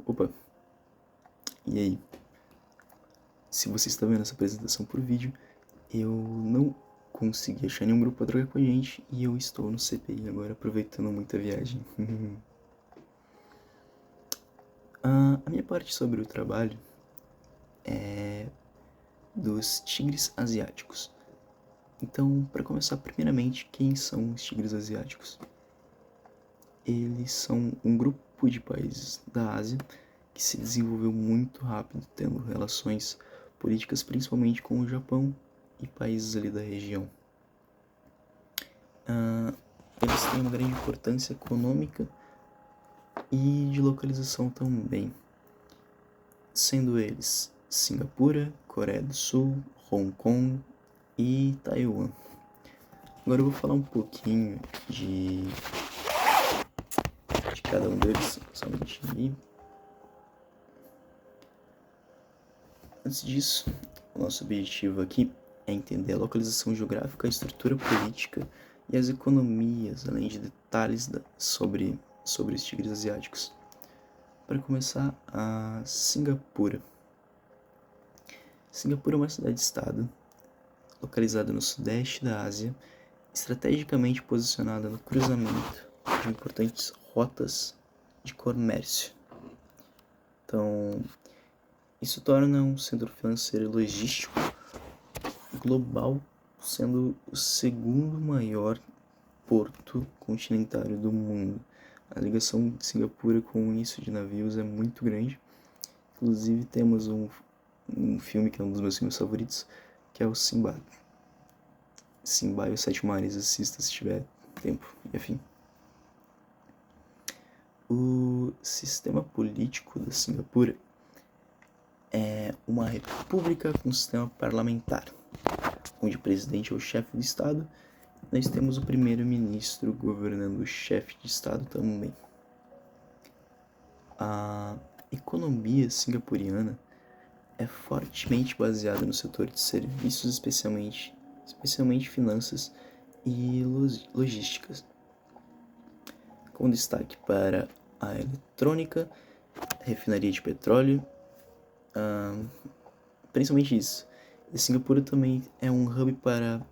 Opa, e aí? Se você está vendo essa apresentação por vídeo, eu não consegui achar nenhum grupo para trocar com a gente e eu estou no CPI agora, aproveitando muito a viagem. A minha parte sobre o trabalho é dos tigres asiáticos. Então, para começar, primeiramente, quem são os tigres asiáticos? Eles são um grupo de países da Ásia que se desenvolveu muito rápido, tendo relações políticas principalmente com o Japão e países ali da região. Eles têm uma grande importância econômica e de localização também, sendo eles Singapura, Coreia do Sul, Hong Kong e Taiwan. Agora eu vou falar um pouquinho de cada um deles, somente ali. Antes disso, o nosso objetivo aqui é entender a localização geográfica, a estrutura política e as economias, além de detalhes sobre os tigres asiáticos. Para começar, a Singapura. Singapura é uma cidade-estado localizada no sudeste da Ásia, estrategicamente posicionada no cruzamento de importantes rotas de comércio. Então, isso torna um centro financeiro e logístico global, sendo o segundo maior porto continentário do mundo. A ligação de Singapura com o início de navios é muito grande. Inclusive temos um filme que é um dos meus filmes favoritos, que é o Simba. Simba e os Sete Mares, assista se tiver tempo, e afim. O sistema político da Singapura é uma república com sistema parlamentar, onde o presidente é o chefe do estado. Nós temos o primeiro-ministro governando o chefe de estado também. A economia singapuriana é fortemente baseada no setor de serviços, especialmente finanças e logísticas, com destaque para a eletrônica, refinaria de petróleo, principalmente isso. E Singapura também é um hub para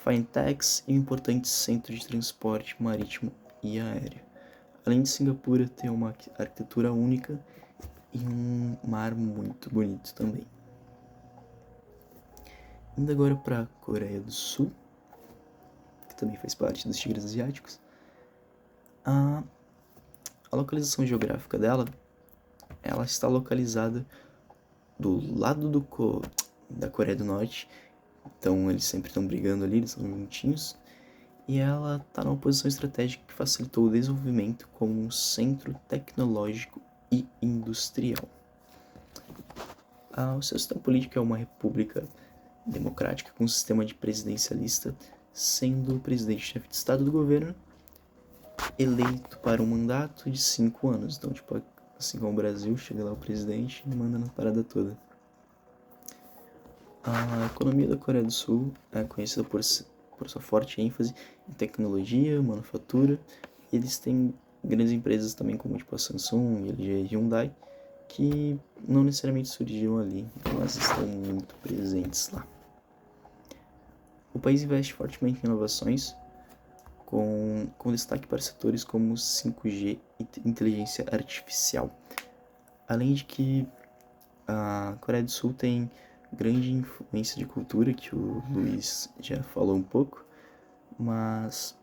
fintechs e um importante centro de transporte marítimo e aéreo. Além de Singapura ter uma arquitetura única e um mar muito bonito também. Indo agora para a Coreia do Sul, que também faz parte dos tigres asiáticos. A localização geográfica dela, ela está localizada do lado da Coreia do Norte, então eles sempre estão brigando ali, eles são juntinhos, e ela está numa posição estratégica que facilitou o desenvolvimento como um centro tecnológico e industrial. O seu sistema político é uma república democrática com um sistema de presidencialista, sendo o presidente chefe de estado do governo eleito para um mandato de 5 anos. Então, tipo, assim como o Brasil, chega lá o presidente e manda na parada toda. A economia da Coreia do Sul é conhecida por sua forte ênfase em tecnologia, manufatura, e eles têm grandes empresas também como tipo a Samsung, LG e Hyundai, que não necessariamente surgiram ali, mas estão muito presentes lá. O país investe fortemente em inovações, com destaque para setores como 5G e inteligência artificial. Além de que a Coreia do Sul tem grande influência de cultura, que o Luiz já falou um pouco, mas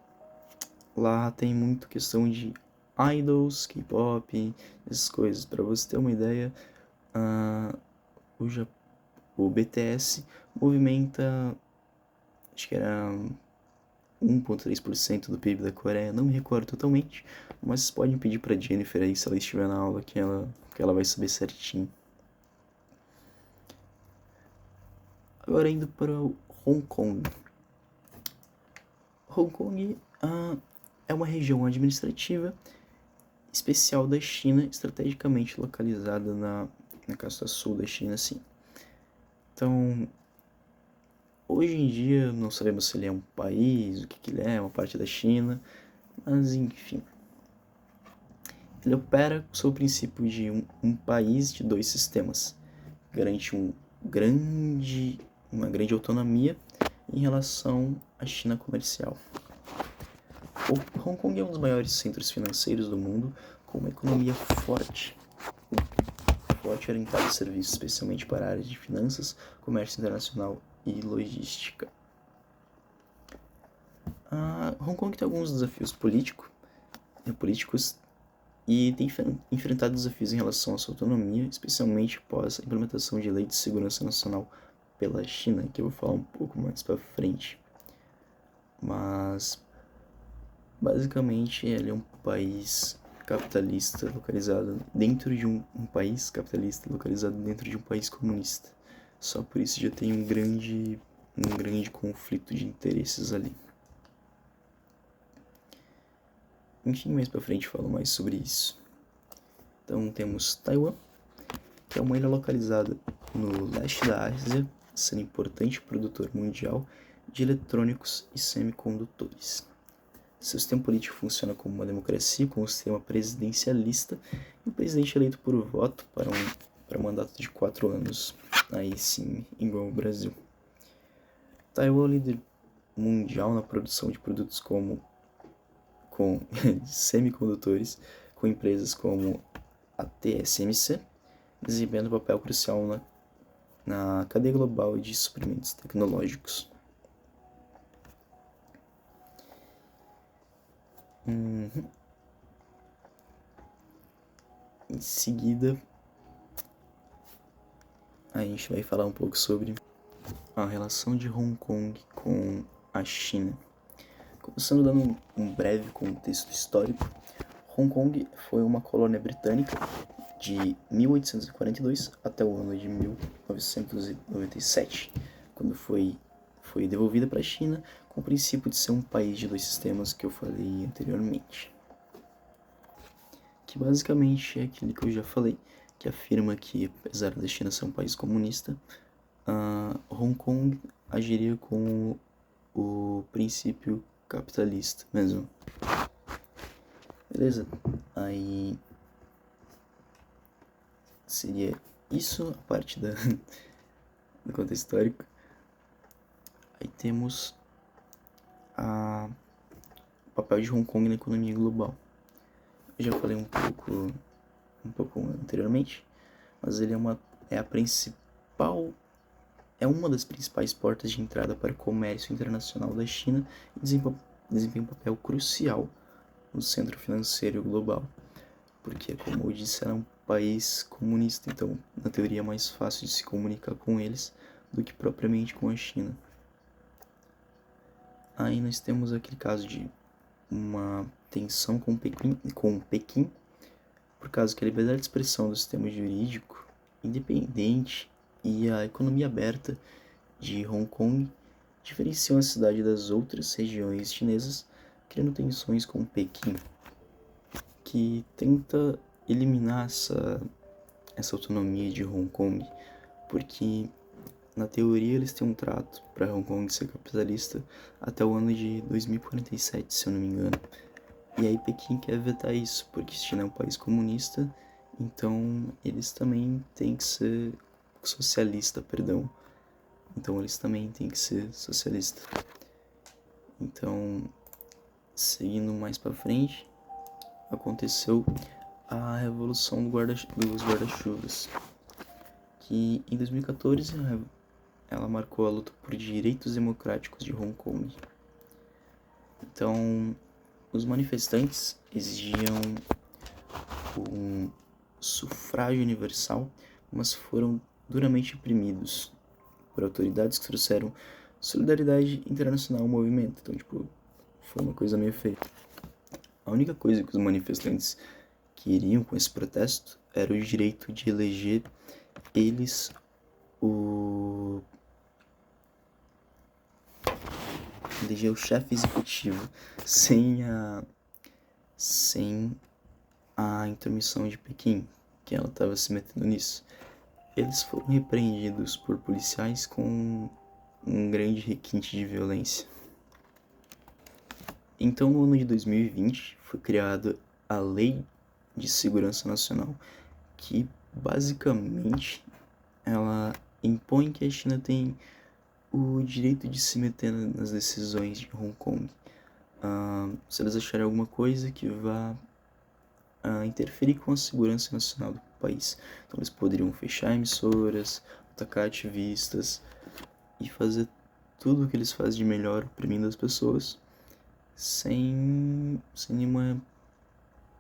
lá tem muito questão de idols, K-pop, essas coisas. Para você ter uma ideia, o BTS movimenta, acho que era 1,3% do PIB da Coreia, não me recordo totalmente, mas vocês podem pedir pra Jennifer aí, se ela estiver na aula, que ela vai saber certinho. Agora indo para o Hong Kong. Hong Kong é uma região administrativa especial da China, estrategicamente localizada na costa sul da China, sim. Então, hoje em dia não sabemos se ele é um país, o que ele é, uma parte da China, mas enfim. Ele opera sob o princípio de um país de dois sistemas. Garante uma grande autonomia em relação à China comercial. O Hong Kong é um dos maiores centros financeiros do mundo, com uma economia forte orientada a serviços, especialmente para áreas de finanças, comércio internacional e logística. Hong Kong tem alguns desafios políticos e tem enfrentado desafios em relação à sua autonomia, especialmente após a implementação de lei de segurança nacional pela China, que eu vou falar um pouco mais para frente. Mas basicamente ele é um país capitalista localizado dentro de um país capitalista localizado dentro de um país comunista. Só por isso já tem um grande conflito de interesses ali. Enfim, mais pra frente falo mais sobre isso. Então temos Taiwan, que é uma ilha localizada no leste da Ásia, sendo importante produtor mundial de eletrônicos e semicondutores. Seu sistema político funciona como uma democracia com um sistema presidencialista e o presidente eleito por voto para um mandato de 4 anos, aí sim, igual ao Brasil. Taiwan é o líder mundial na produção de produtos com semicondutores, com empresas como a TSMC, desempenhando um papel crucial na cadeia global de suprimentos tecnológicos. Em seguida, a gente vai falar um pouco sobre a relação de Hong Kong com a China. Começando dando um breve contexto histórico, Hong Kong foi uma colônia britânica de 1842 até o ano de 1997, quando foi devolvida para a China com o princípio de ser um país de dois sistemas que eu falei anteriormente. Que basicamente é aquilo que eu já falei, que afirma que, apesar da China ser um país comunista, Hong Kong agiria com o princípio capitalista mesmo. Beleza? Aí seria isso a parte do contexto histórico. Aí temos o papel de Hong Kong na economia global. Eu já falei um pouco anteriormente, mas ele é uma das principais portas de entrada para o comércio internacional da China e desempenha um papel crucial no centro financeiro global, porque, como eu disse, era um país comunista, então, na teoria, é mais fácil de se comunicar com eles do que propriamente com a China. Aí nós temos aquele caso de uma tensão com Pequim, por causa que a liberdade de expressão do sistema jurídico independente e a economia aberta de Hong Kong diferenciam a cidade das outras regiões chinesas, criando tensões com Pequim, que tenta eliminar essa autonomia de Hong Kong, porque na teoria eles têm um trato para Hong Kong ser capitalista até o ano de 2047, se eu não me engano. E aí Pequim quer vetar isso, porque China é um país comunista, então eles também têm que ser socialista, perdão. Então eles também têm que ser socialistas. Então, seguindo mais para frente, aconteceu a revolução dos guarda-chuvas, que em 2014 ela marcou a luta por direitos democráticos de Hong Kong. Então, os manifestantes exigiam um sufrágio universal, mas foram duramente reprimidos por autoridades que trouxeram solidariedade internacional ao movimento. Então, foi uma coisa meio feia. A única coisa que os manifestantes queriam com esse protesto era o direito de eleger eles o chefe executivo sem a intermissão de Pequim, que ela estava se metendo nisso. Eles foram repreendidos por policiais com um grande requinte de violência. Então, no ano de 2020, foi criada a Lei de Segurança Nacional, que basicamente ela impõe que a China tem o direito de se meter nas decisões de Hong Kong. Se eles acharem alguma coisa que vá interferir com a segurança nacional do país. Então eles poderiam fechar emissoras, atacar ativistas e fazer tudo o que eles fazem de melhor, oprimindo as pessoas, sem nenhuma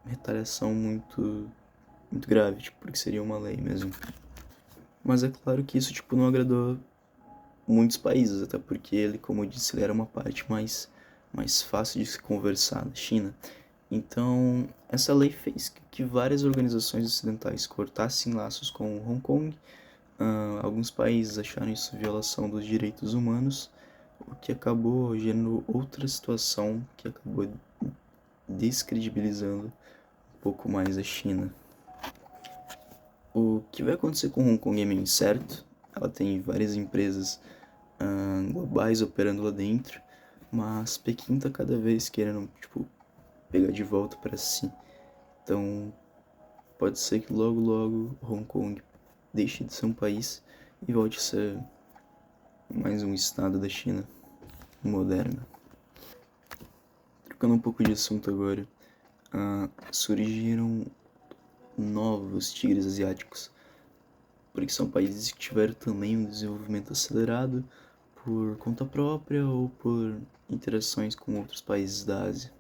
retaliação muito grave, tipo, porque seria uma lei mesmo. Mas é claro que isso, tipo, não agradou muitos países, até porque ele, como eu disse, ele era uma parte mais fácil de se conversar na China. Então, essa lei fez que várias organizações ocidentais cortassem laços com Hong Kong. Alguns países acharam isso violação dos direitos humanos, o que acabou gerando outra situação que acabou descredibilizando um pouco mais a China. O que vai acontecer com Hong Kong é meio incerto. Ela tem várias empresas globais operando lá dentro, mas Pequim tá cada vez querendo, tipo, pegar de volta para si. Então, pode ser que logo Hong Kong deixe de ser um país e volte a ser mais um estado da China moderna. Trocando um pouco de assunto agora, surgiram novos tigres asiáticos, porque são países que tiveram também um desenvolvimento acelerado por conta própria ou por interações com outros países da Ásia,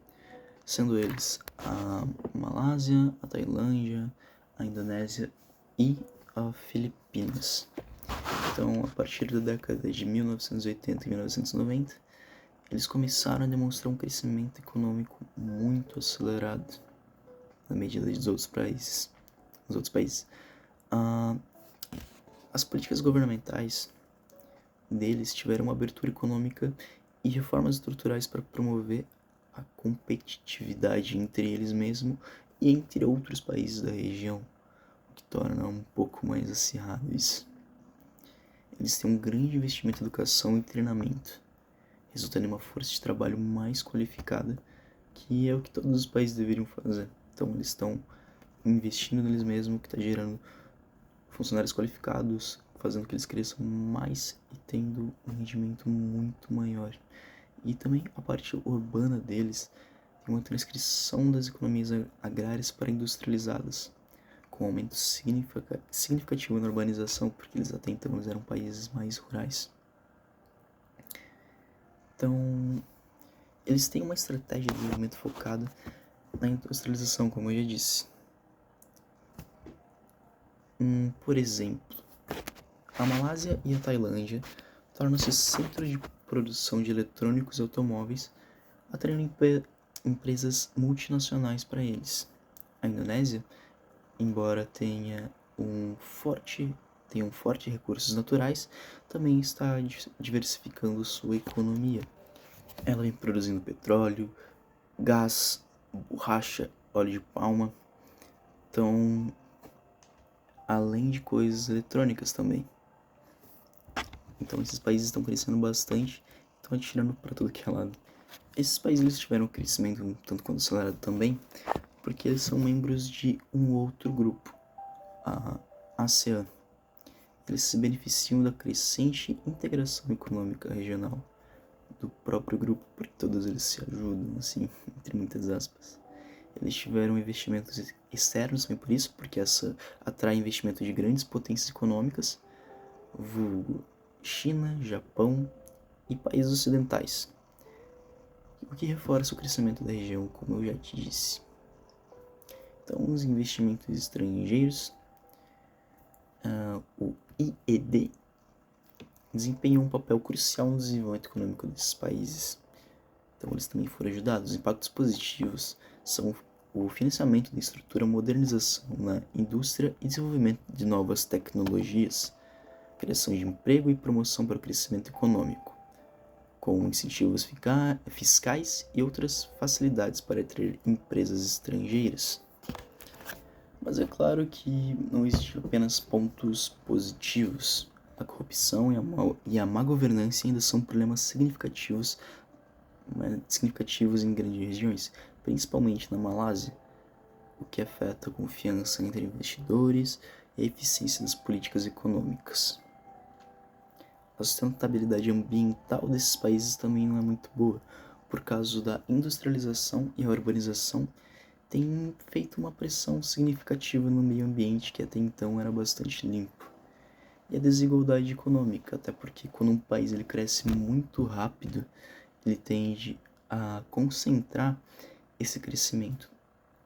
sendo eles a Malásia, a Tailândia, a Indonésia e a Filipinas. Então, a partir da década de 1980 e 1990, eles começaram a demonstrar um crescimento econômico muito acelerado na medida dos outros países. As políticas governamentais deles tiveram uma abertura econômica e reformas estruturais para promover a competitividade entre eles mesmos e entre outros países da região, o que torna um pouco mais acirrado isso. Eles têm um grande investimento em educação e treinamento, resultando em uma força de trabalho mais qualificada, que é o que todos os países deveriam fazer. Então eles estão investindo neles mesmos, que está gerando funcionários qualificados, fazendo que eles cresçam mais e tendo um rendimento muito maior. E também a parte urbana deles tem uma transcrição das economias agrárias para industrializadas, com um aumento significativo na urbanização, porque eles até então eram países mais rurais. Então, eles têm uma estratégia de desenvolvimento focada na industrialização, como eu já disse. Por exemplo, a Malásia e a Tailândia tornam-se centros de produção de eletrônicos e automóveis, atraindo empresas multinacionais para eles. A Indonésia, embora tenha um forte recursos naturais, também está diversificando sua economia. Ela vem produzindo petróleo, gás, borracha, óleo de palma, então, além de coisas eletrônicas também. Então esses países estão crescendo bastante, estão atirando para tudo que é lado. Esses países eles tiveram um crescimento um tanto quanto acelerado também, porque eles são membros de um outro grupo, a ASEAN. Eles se beneficiam da crescente integração econômica regional do próprio grupo, porque todos eles se ajudam, assim, entre muitas aspas. Eles tiveram investimentos externos também por isso, porque essa atrai investimento de grandes potências econômicas, vulgo China, Japão e países ocidentais, o que reforça o crescimento da região, como eu já te disse. Então, os investimentos estrangeiros, o IED, desempenham um papel crucial no desenvolvimento econômico desses países. Então, eles também foram ajudados. Os impactos positivos são o financiamento da estrutura, modernização na indústria e desenvolvimento de novas tecnologias, criação de emprego e promoção para o crescimento econômico, com incentivos fiscais e outras facilidades para atrair empresas estrangeiras. Mas é claro que não existem apenas pontos positivos. A corrupção e a má governança ainda são problemas significativos em grandes regiões, principalmente na Malásia, o que afeta a confiança entre investidores e a eficiência das políticas econômicas. A sustentabilidade ambiental desses países também não é muito boa, por causa da industrialização e a urbanização tem feito uma pressão significativa no meio ambiente que até então era bastante limpo. E a desigualdade econômica, até porque quando um país ele cresce muito rápido, ele tende a concentrar esse crescimento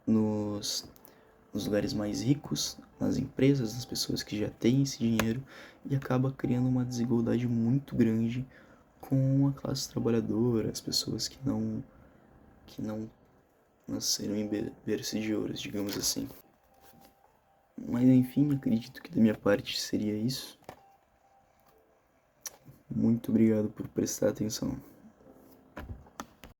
nos lugares mais ricos, nas empresas, nas pessoas que já têm esse dinheiro, e acaba criando uma desigualdade muito grande com a classe trabalhadora, as pessoas que não nasceram em berço de ouro, digamos assim. Mas enfim, acredito que da minha parte seria isso. Muito obrigado por prestar atenção.